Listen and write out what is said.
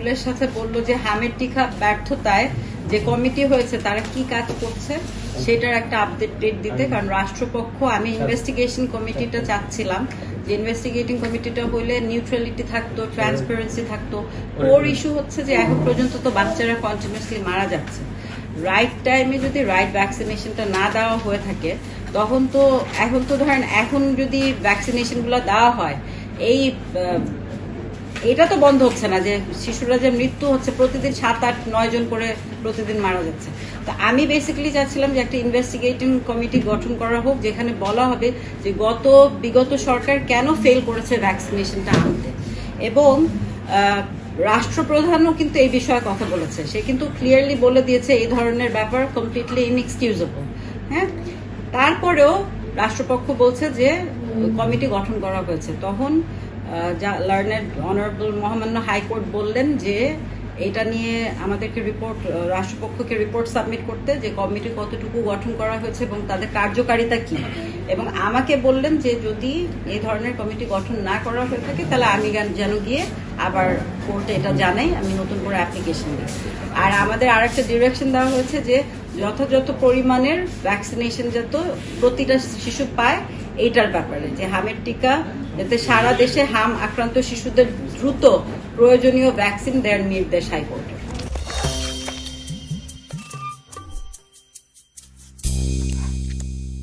ফুলের সাথে বললো যে হামের টিকা ব্যর্থতায় যে কমিটি হয়েছে তারা কি কাজ করছে সেটার একটা আপডেট দিতে, কারণ রাষ্ট্রপক্ষ, আমি ইনভেস্টিগেশন কমিটিটা চাচ্ছিলাম যে ইনভেস্টিগেটিং কমিটিটা হলে নিউট্রালিটি থাকতো, ট্রান্সপারেন্সি থাকতো। কোর ইস্যু হচ্ছে যে এখন পর্যন্ত তো বাচ্চারা কন্টিনিউসলি মারা যাচ্ছে। রাইট টাইমে যদি রাইট ভ্যাকসিনেশনটা না দেওয়া হয়ে থাকে তখন তো এখন তো ধরেন এখন যদি ভ্যাকসিনেশনগুলো দেওয়া হয় এটা তো বন্ধ হচ্ছে না যে শিশুরা যে মৃত্যু হচ্ছে প্রতিদিন 7, 8, 9 জন করে প্রতিদিন মারা যাচ্ছে। তো আমি বেসিক্যালি চাচ্ছিলাম যে একটা ইনভেস্টিগেটিং কমিটি গঠন করা হোক যেখানে বলা হবে যে বিগত সরকার কেন ফেল করেছে ভ্যাকসিনেশনটা আনতে, এবং রাষ্ট্রপ্রধানও কিন্তু এই বিষয়ে কথা বলেছে। সে কিন্তু ক্লিয়ারলি বলে দিয়েছে এই ধরনের ব্যাপার কমপ্লিটলি ইনএক্সকিউজেবল। হ্যাঁ, তারপরেও রাষ্ট্রপক্ষ বলছে যে কমিটি গঠন করা হয়েছে। তখন লার্নেড অনারেবল মহামান্য হাইকোর্ট বললেন যে এটা নিয়ে আমাদেরকে রাষ্ট্রপক্ষকে রিপোর্ট সাবমিট করতে, যে কমিটি কতটুকু গঠন করা হয়েছে এবং তাদের কার্যকারিতা কি, এবং আমাকে বললেন যে যদি এই ধরনের কমিটি গঠন না করা হয়ে থাকে তাহলে আমি যেন গিয়ে আবার কোর্টে এটা জানাই, আমি নতুন করে অ্যাপ্লিকেশন দিই। আর আমাদের আরেকটা ডিরেকশন দেওয়া হয়েছে যে যথাযথ পরিমাণের ভ্যাকসিনেশন যাতে প্রতিটা শিশু পায় এইটার ব্যাপারে, যে হামের টিকা যাতে সারা দেশে হাম আক্রান্ত শিশুদের দ্রুত প্রয়োজনীয় ভ্যাকসিন দেওয়ার নির্দেশ হাইকোর্ট।